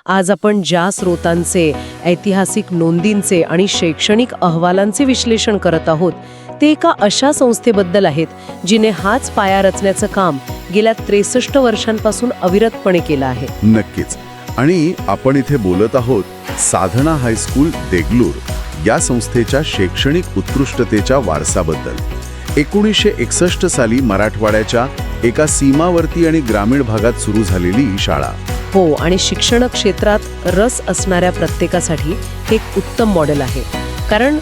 आज आपण ज्या स्रोतांचे, ऐतिहासिक नोंदींचे आणि शैक्षणिक अहवालांचे विश्लेषण करत आहोत ते एका अशा संस्थेबद्दल आहेत जिने हाच पाया रचण्याचं काम गेल्या 63 वर्षांपासून अविरतपणे केलं आहे. नक्कीच. आणि आपण इथे बोलत आहोत साधना हायस्कूल देगलूर या संस्थेच्या शैक्षणिक उत्कृष्टतेच्या वारसाबद्दल. 1961 साली मराठवाड्याच्या एका सीमावर्ती आणि ग्रामीण भागात सुरू झालेली ही शाळा. हो, आणि शिक्षण क्षेत्रात रस असणाऱ्या प्रत्येकासाठी हे एक उत्तम मॉडेल आहे. कारण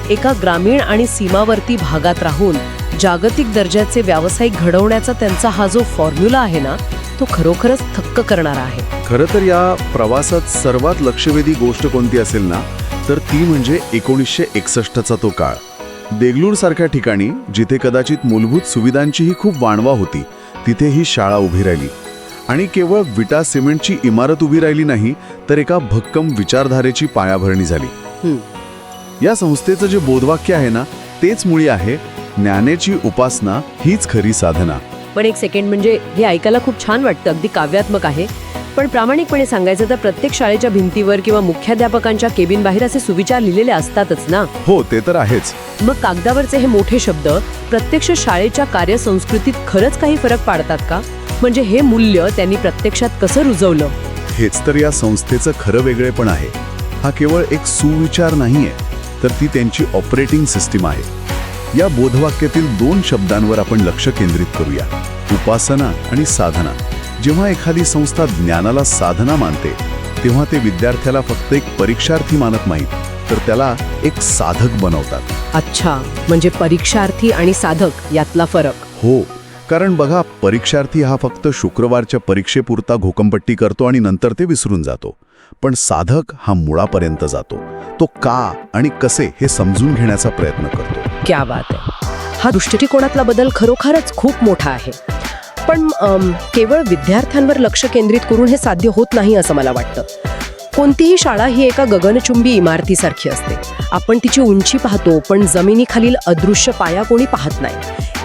एका ग्रामीण आणि सीमावर्ती भागात राहून जागतिक दर्जाचे व्यावसायिक घडवण्याचा त्यांचा हा जो फॉर्म्युला आहे ना, तो खरोखरच थक्क करणारा आहे. खरं तर या प्रवासात सर्वात लक्षवेधी गोष्ट कोणती असेल ना, तर ती म्हणजे 1961चा तो काळ. देगलूरसारख्या ठिकाणी जिथे कदाचित मूलभूत सुविधांचीही खूप वाणवा होती, तिथे ही शाळा उभी राहिली. आणि केवळ विटा सिमेंटची इमारत उभी राहिली नाही, तर एका भक्कम विचारधारेची पायाभरणी झाली. या संस्थेचं जे बोधवाक्य आहे ना, तेच मुळी आहे, ज्ञानेची उपासना हीच खरी साधना. पण एक सेकंड, म्हणजे हे ऐकायला खूप छान वाटतं, अगदी काव्यात्मक आहे. पण प्रामाणिकपणे सांगायचं तर प्रत्येक शाळेच्या भिंतीवर किंवा मुख्याध्यापकांच्या केबिन बाहेर असे सुविचार लिहिलेले असतातच ना. हो, ते तर आहेच. मग कागदावरचे हे मोठे शब्द प्रत्यक्ष शाळेच्या कार्यसंस्कृतीत खरंच काही फरक पाडतात का? म्हणजे हे मूल्य त्यांनी प्रत्यक्षात कसं रुजवलं? हेच तर या संस्थेचं खरं वेगळेपण आहे. हा केवळ एक सुविचार नाहीये, तर ती त्यांची ऑपरेटिंग सिस्टीम आहे. या बोधवाक्यातील 2 शब्दांवर आपण लक्ष केंद्रित करूया, उपासना आणि साधना. जेव्हा एखादी संस्था ज्ञानाला साधना मानते, तेव्हा ते विद्यार्थ्याला फक्त एक परीक्षार्थी मानत नाहीत, तर त्याला एक साधक बनवतात. अच्छा, म्हणजे परीक्षार्थी आणि साधक यातला फरक. हो, कारण बघा, परीक्षार्थी हा फक्त शुक्रवारच्या परीक्षेपुरता घोकंपट्टी करतो आणि नंतर ते विसरून जातो. पण साधक हा मुळापर्यंत जातो. तो का आणि कसे हे समजून घेण्याचा प्रयत्न करतो. क्या बात आहे. हा दृष्टिकोनातला बदल खरोखरच खूप मोठा आहे. पण केवळ विद्यार्थ्यांवर लक्ष केंद्रित करून हे साध्य होत नाही असं मला वाटतं. कोणतीही शाळा ही एका गगनचुंबी इमारतीसारखी असते. आपण तिची उंची पाहतो, पण जमिनीखालील अदृश्य पाया कोणी पाहत नाही.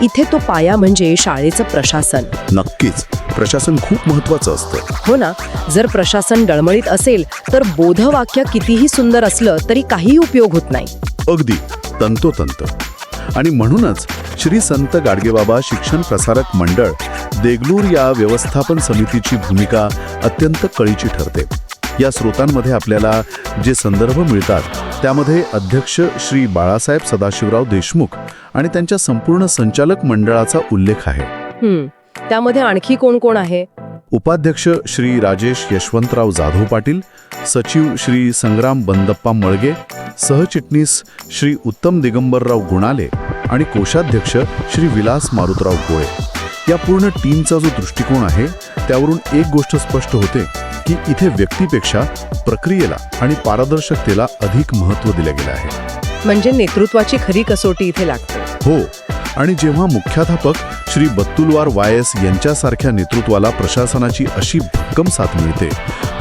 इथे तो पाया म्हणजे शाळेचं प्रशासन. नक्कीच, प्रशासन खूप महत्वाचं असतं. हो ना. जर प्रशासन डळमळीत असेल तर बोधवाक्य कितीही सुंदर असलं तरी काही उपयोग होत नाही. अगदी तंतोतंत. आणि म्हणूनच श्री संत गाडगेबाबा शिक्षण प्रसारक मंडळ देगलूर या व्यवस्थापन समितीची भूमिका अत्यंत कळीची ठरते. या स्रोतांमध्ये आपल्याला जे संदर्भ मिळतात त्यामध्ये अध्यक्ष श्री बाळासाहेब सदाशिवराव देशमुख आणि त्यांच्या संपूर्ण संचालक मंडळाचा उल्लेख आहे. त्यामध्ये आणखी कोण कोण आहे? उपाध्यक्ष श्री राजेश यशवंतराव जाधव पाटील, सचिव श्री संग्राम बंदप्पा मळगे, सहचिटणीस श्री उत्तम दिगंबरराव गुणाले आणि कोषाध्यक्ष श्री विलास मारुतराव गोळे. या पूर्ण टीमचा जो दृष्टिकोन आहे त्यावरून एक गोष्ट स्पष्ट होते की इथे व्यक्तीपेक्षा प्रक्रियेला आणि पारदर्शकतेला अधिक महत्त्व दिले गेले आहे. म्हणजे नेतृत्वाची खरी कसोटी इथे लागते. हो, आणि जेव्हा मुख्याध्यापक श्री बत्तुलवार वायस यांच्यासारख्या नेतृत्वाला प्रशासनाची अशी भक्कम साथ मिळते,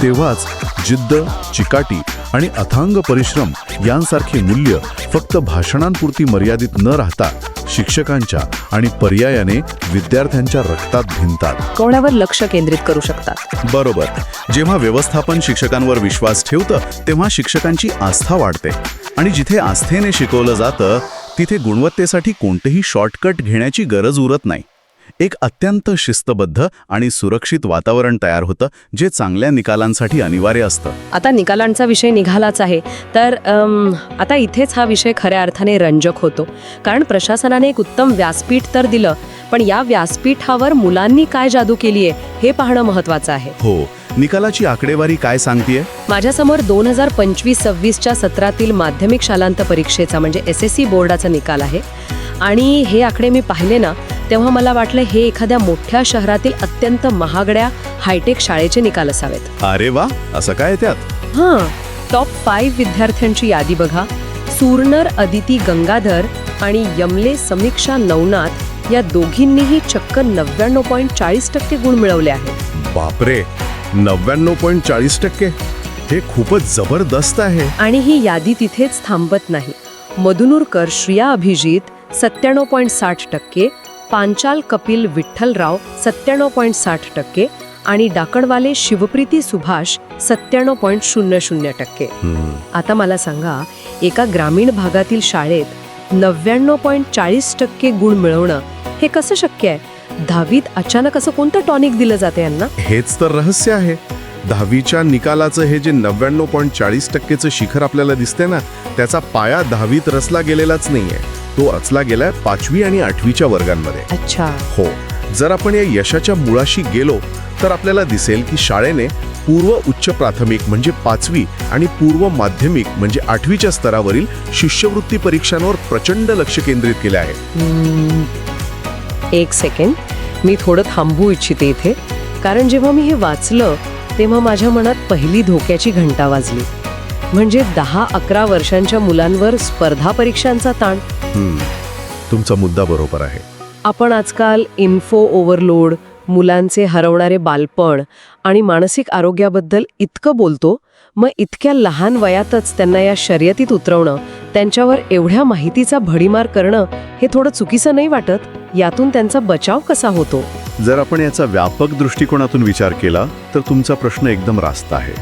तेव्हाच जिद्द, चिकाटी आणि अथांग परिश्रम यांसारखे मूल्य फक्त भाषणांपुरती मर्यादित न राहता शिक्षकांच्या आणि पर्यायाने विद्यार्थ्यांच्या रक्तात भिनतात. कोणावर लक्ष केंद्रित करू शकतात. बरोबर. जेव्हा व्यवस्थापन शिक्षकांवर विश्वास ठेवतं तेव्हा शिक्षकांची आस्था वाढते. आणि जिथे आस्थेने शिकवलं जातं तिथे गुणवत्तेसाठी कोणतेही शॉर्टकट घेण्याची गरज उरत नाही. एक अत्यंत शिस्तबद्ध आणि सुरक्षित वातावरण तयार होतं, जे चांगल्या निकालांसाठी अनिवार्य असतं. आता निकालांचा विषय निघालाच आहे, तर आता इथेच हा विषय खऱ्या अर्थाने रंजक होतो. कारण प्रशासनाने एक उत्तम व्यासपीठ तर दिलं, पण या व्यासपीठावर मुलांनी काय जादू केली आहे हे पाहणं महत्त्वाचं आहे. हो, निकालाची आकडेवारी काय सांगतेय? माझ्यासमोर 2025-26च्या सत्रातील माध्यमिक शालांत परीक्षेचा म्हणजे SSC बोर्डाचा निकाल आहे. आणि हे आकडे मी पाहिले ना, तेव्हा मला वाटलं हे एखाद्या मोठ्या शहरातील अत्यंत महागड्या हायटेक शाळेचे निकाल असावेत. अरे वा, असं काय त्यात? हां, टॉप 5 विद्यार्थ्यांची यादी बघा. सूर्नर अदिती गंगाधर आणि यमले समीक्षा नवनाथ या दोघींनीही चक्क 99.40% गुण मिळवले आहेत. बापरे, 99.40%? हे खूपच जबरदस्त आहे. आणि ही यादी तिथेच थांबत नाही. मधुनूरकर श्रिया अभिजित 97.60%, पांचाल कपिल विठ्ठलराव 97.60%, आणि डाकणवाले शिवप्रीती सुभाष 97.00%. आता मला सांगा, एका ग्रामीण भागातील शाळेत 99.40% गुण मिळवणं हे कसं शक्य आहे? 10वीत अचानक असं कोणतं टॉनिक दिलं जाते यांना? हेच तर रहस्य आहे. 10वीच्या निकालाचं हे जे 99.40%चं शिखर आपल्याला दिसते ना, त्याचा पाया 10वीत रचला गेलेलाच नाहीये. तो रचला गेलाय 5वी आणि 8वीच्या वर्गांमध्ये. अच्छा. हो, जर आपण या यशाच्या मुळाशी गेलो तर आपल्याला दिसेल की शाळेने पूर्व उच्च प्राथमिक म्हणजे 5वी आणि पूर्व माध्यमिक म्हणजे 8वीच्या स्तरावरील शिष्यवृत्ती परीक्षांवर प्रचंड लक्ष केंद्रित केले आहे. एक सेकंड, मी थोडं थांबू इच्छिते इथे, कारण जेव्हा मी हे वाचलं तेव्हा माझ्या मनात पहिली धोक्याची घंटा वाजली. म्हणजे 10-11 वर्षांच्या मुलांवर स्पर्धा परीक्षांचा ताण. तुमचा मुद्दा बरोबर आहे. आपण आजकाल इन्फो ओव्हरलोड, मुलांचे हरवणारे बालपण आणि मानसिक आरोग्याबद्दल इतकं बोलतो, मग इतक्या लहान वयातच त्यांना या शर्यतीत उतरवणं, त्यांच्यावर एवढ्या माहितीचा भडीमार करणं हे थोडं चुकीचं नाही वाटत? यातून त्यांचा बचाव कसा होतो? जर आपण याचा व्यापक दृष्टिकोनातून विचार केला तर तुमचा प्रश्न एकदम रास्त आहे.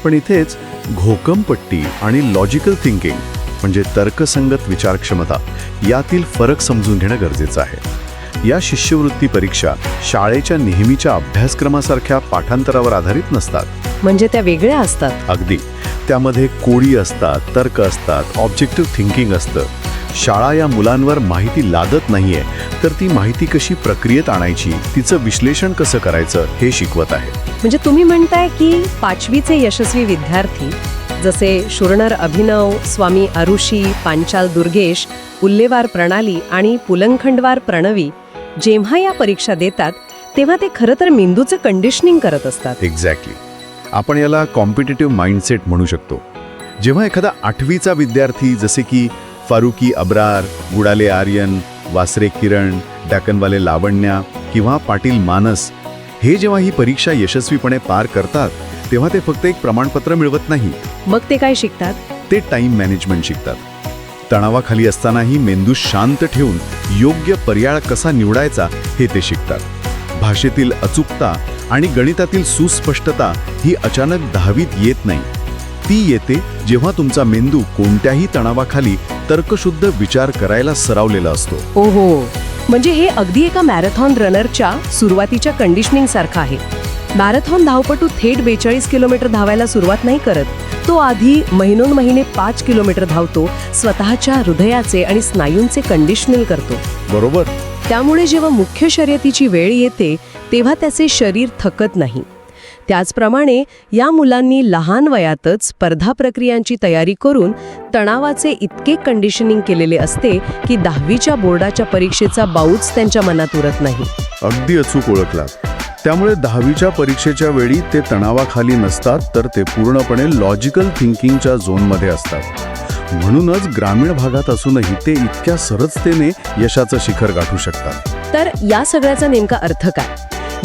पण इथेच घोकमपट्टी आणि लॉजिकल थिंकिंग म्हणजे तर्कसंगत विचारक्षमता यातील फरक समजून घेणं गरजेचं आहे. या शिष्यवृत्ती परीक्षा शाळेच्या नेहमीच्या अभ्यासक्रमासारख्या पाठांतरावर आधारित नसतात. म्हणजे त्या वेगळ्या असतात. अगदी. त्यामध्ये कोडी असतात, तर्क असतात, ऑब्जेक्टिव्ह थिंकिंग असतं. शाळा या मुलांवर माहिती लादत नाहीये, तर ती माहिती कशी प्रक्रियेत आणायची, तिचं विश्लेषण कसं करायचं हे शिकवत आहे. म्हणजे तुम्ही म्हणताय की 5वीचे यशस्वी विद्यार्थी जसे शूरनर अभिनव, स्वामी आरुषी, पांचाल दुर्गेश, उल्लेवार प्रणाली आणि पुलंखंडवार प्रणवी जेव्हा या परीक्षा देतात तेव्हा ते खरं तर मेंदूचं कंडिशनिंग करत असतात. एक्झॅक्टली. आपण याला कॉम्पिटिटिव्ह माइंडसेट म्हणू शकतो. जेव्हा एखादा 8वीचा विद्यार्थी जसे की फारुकी अब्रार, गुडाले आर्यन, वासरे किरण, डाकणवाले लावण्या किंवा पाटील मानस हे जेव्हा ही परीक्षा यशस्वीपणे पार करतात तेव्हा ते फक्त एक प्रमाणपत्र मिळवत नाही. मग ते काय शिकतात? ते टाइम मॅनेजमेंट शिकतात. तणावाखाली असतानाही मेंदू शांत ठेवून योग्य पर्याय कसा निवडायचा हे ते शिकतात. भाषेतील अचूकता आणि गणितातील सुस्पष्टता ही अचानक 10वीत येत नाही. ती येते जेव्हा तुमचा मेंदू कोणत्याही तणावाखाली तर्कशुद्ध विचार करायला सरावलेला असतो. ओहो, म्हणजे हे अगदी एका मॅरेथॉन रनरच्या सुरुवातीच्या कंडिशनिंग सारखं आहे. मॅरेथॉन धावपटू थेट 42 किलोमीटर धावायला सुरुवात नाही करत. तो आधी महिनोन्महिने 5 किलोमीटर धावतो, स्वतःच्या हृदयाचे आणि स्नायूंचे कंडिशनिंग करतो. बरोबर. त्यामुळे जेव्हा मुख्य शर्यतीची वेळ येते तेव्हा त्याचे शरीर थकत नाही. त्याचप्रमाणे या मुलांनी लहान वयातच स्पर्धा प्रक्रियांची तयारी करून तणावाचे इतके कंडिशनिंग केलेले असते की 10वीच्या बोर्डाच्या परीक्षेचा बाऊच त्यांच्या मनात उरत नाही. अगदी अचूक ओळखलात. त्यामुळे 10वीच्या परीक्षेच्या वेळी ते तणावाखाली नसतात, तर ते पूर्णपणे लॉजिकल थिंकिंगच्या झोनमध्ये असतात. म्हणूनच ग्रामीण भागात असूनही ते इतक्या सहजतेने यशाचं शिखर गाठू शकतात. तर या सगळ्याचा नेमका अर्थ काय?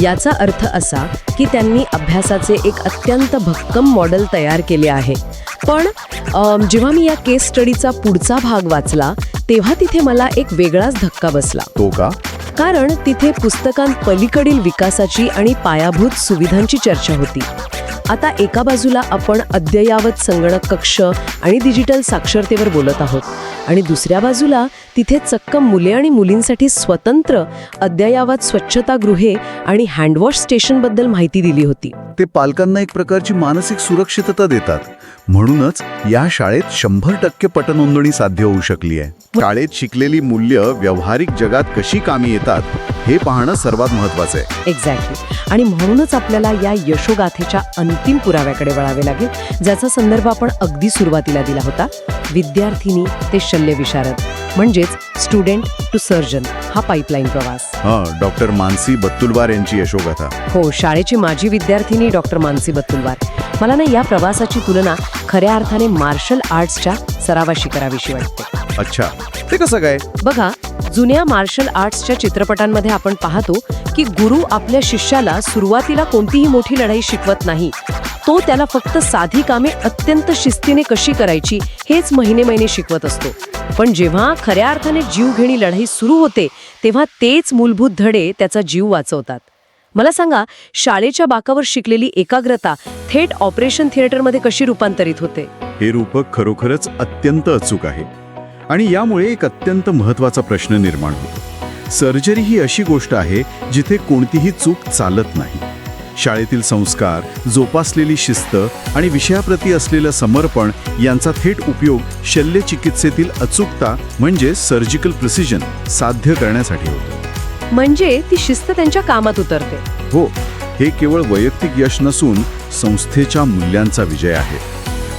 याचा अर्थ असा की त्यांनी अभ्यासाचे एक अत्यंत भक्कम मॉडेल तयार केले आहे. पण जेव्हा मी या केस स्टडीचा पुढचा भाग वाचला तेव्हा तिथे मला एक वेगळाच धक्का बसला. तो का? कारण तिथे पुस्तकांपलीकडील विकासाची आणि पायाभूत सुविधांची चर्चा होती. आता एका बाजूला आपण अद्ययावत संगणक कक्ष आणि डिजिटल साक्षरतेवर बोलत आहोत आणि दुसऱ्या बाजूला तिथे चक्क मुले आणि मुलींसाठी स्वतंत्र अद्ययावत स्वच्छतागृहे आणि हँडवॉश स्टेशनबद्दल माहिती दिली होती. ते पालकांना एक प्रकारची मानसिक सुरक्षितता देतात. म्हणूनच या शाळेत 100% पटनोंदणी साध्य होऊ शकली आहे. शाळेत शिकलेली मूल्य व्यावहारिक जगात कशी कामी येतात हे पाहणं सर्वात महत्त्वाचं आहे. एक्झॅक्टली. आणि म्हणूनच आपल्याला या यशोगाथेच्या अंतिम पुराव्याकडे वळावे लागेल, ज्याचा संदर्भ आपण अगदी सुरुवातीला दिला होता. विद्यार्थिनी ते शल्यविशारद म्हणजेच स्टुडंट टू सर्जन हा पाईपलाईन प्रवास. डॉक्टर मानसी बत्तुलवार यांची यशोगाथा. हो, शाळेची माजी विद्यार्थिनी डॉक्टर मानसी बत्तुलवार. मला ना या प्रवासाची तुलना खऱ्या अर्थाने मार्शल आर्ट्सच्या सरावाशी करावीशी वाटते. अच्छा, ते कसं काय? बघा, जुन्या मार्शल आर्ट्सच्या चित्रपटांमध्ये आपण पाहतो की गुरु आपल्या शिष्याला सुरुवातीला कोणतीही मोठी लढाई शिकवत नाही. तो त्याला फक्त साधी कामे अत्यंत शिस्तीने कशी करायची हेच महिने शिकवत असतो. पण जेव्हा खऱ्या अर्थाने जीवघेणी लढाई सुरू होते तेव्हा तेच मूलभूत धडे त्याचा जीव वाचवतात. मला सांगा, शाळेच्या बाकावर शिकलेली एकाग्रता थेट ऑपरेशन थिएटरमध्ये कशी रूपांतरित होते? हे रूपक खरोखरच अत्यंत अचूक आहे आणि यामुळे एक अत्यंत महत्त्वाचा प्रश्न निर्माण होतो. सर्जरी ही अशी गोष्ट आहे जिथे कोणतीही चूक चालत नाही. शाळेतील संस्कार, जोपासलेली शिस्त आणि विषयाप्रती असलेलं समर्पण यांचा थेट उपयोग शल्यचिकित्सेतील अचूकता म्हणजे सर्जिकल प्रिसिजन साध्य करण्यासाठी होतो. म्हणजे ती शिस्त त्यांच्या कामात उतरते. हो, हे केवळ वैयक्तिक यश नसून संस्थेच्या मूल्यांचा विजय आहे.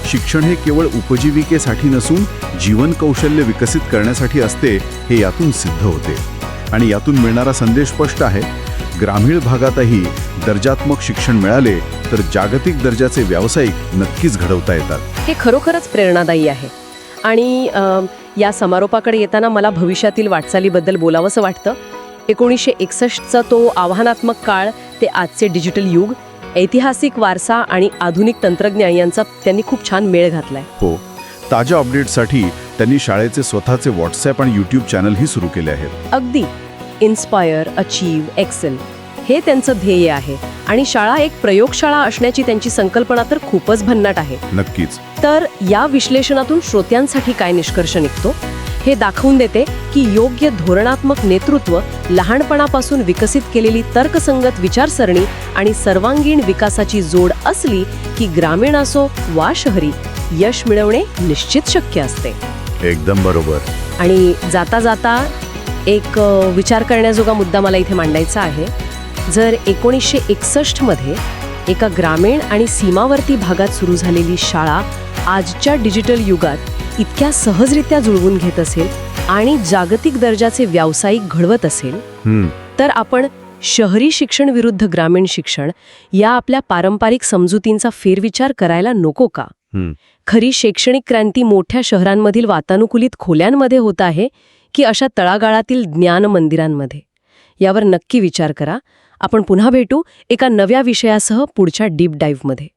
शिक्षण हे केवळ उपजीविकेसाठी नसून जीवन कौशल्य विकसित करण्यासाठी असते हे यातून सिद्ध होते. आणि यातून मिळणारा संदेश स्पष्ट आहे. ग्रामीण भागातही दर्जात्मक शिक्षण मिळाले तर जागतिक दर्जाचे व्यावसायिक नक्कीच घडवता येतात. हे खरोखरच प्रेरणादायी आहे. आणि या समारोपाकडे येताना मला भविष्यातील वाटचालीबद्दल बोलावंसं वाटतं. 1961चा तो आव्हानात्मक काळ ते आजचे डिजिटल युग, ऐतिहासिक वारसा आणि आधुनिक तंत्रज्ञान यांचा त्यांनी खूप छान मेळ घातलाय. हो, ताज्या अपडेट्ससाठी त्यांनी शाळेचे स्वतःचे व्हॉट्सॲप आणि यूट्यूब चॅनलही सुरू केले आहेत. अगदी. इन्स्पायर, अचीव्ह, एक्सेल हे त्यांचं ध्येय आहे. आणि शाळा एक प्रयोगशाळा असण्याची त्यांची संकल्पना तर खूपच भन्नाट आहे. नक्कीच. तर या विश्लेषणातून श्रोत्यांसाठी काय निष्कर्ष निघतो? हे दाखवून देते की योग्य धोरणात्मक नेतृत्व, लहानपणापासून विकसित केलेली तर्कसंगत विचारसरणी आणि सर्वांगीण विकासाची जोड असली की ग्रामीण असो वा शहरी, यश मिळवणे निश्चित शक्य असते. एकदम बरोबर. आणि जाता जाता एक विचार करण्याजोगा मुद्दा मला इथे मांडायचा आहे. जर 1961मध्ये एका ग्रामीण आणि सीमावर्ती भागात सुरू झालेली शाळा आजच्या डिजिटल युगात इतक्या सहजरित्या जुळवून घेत असेल आणि जागतिक दर्जाचे व्यावसायिक घडवत असेल, तर आपण शहरी शिक्षण विरुद्ध ग्रामीण शिक्षण या आपल्या पारंपरिक समजुतींचा फेरविचार करायला नको का? खरी शैक्षणिक क्रांती मोठ्या शहरांमधील वातानुकूलित खोल्यांमध्ये होत आहे की अशा तळागाळातील ज्ञान मंदिरांमध्ये? यावर नक्की विचार करा. आपण पुन्हा भेटू एका नव्या विषयासह पुढच्या डीप डाईव्हमध्ये.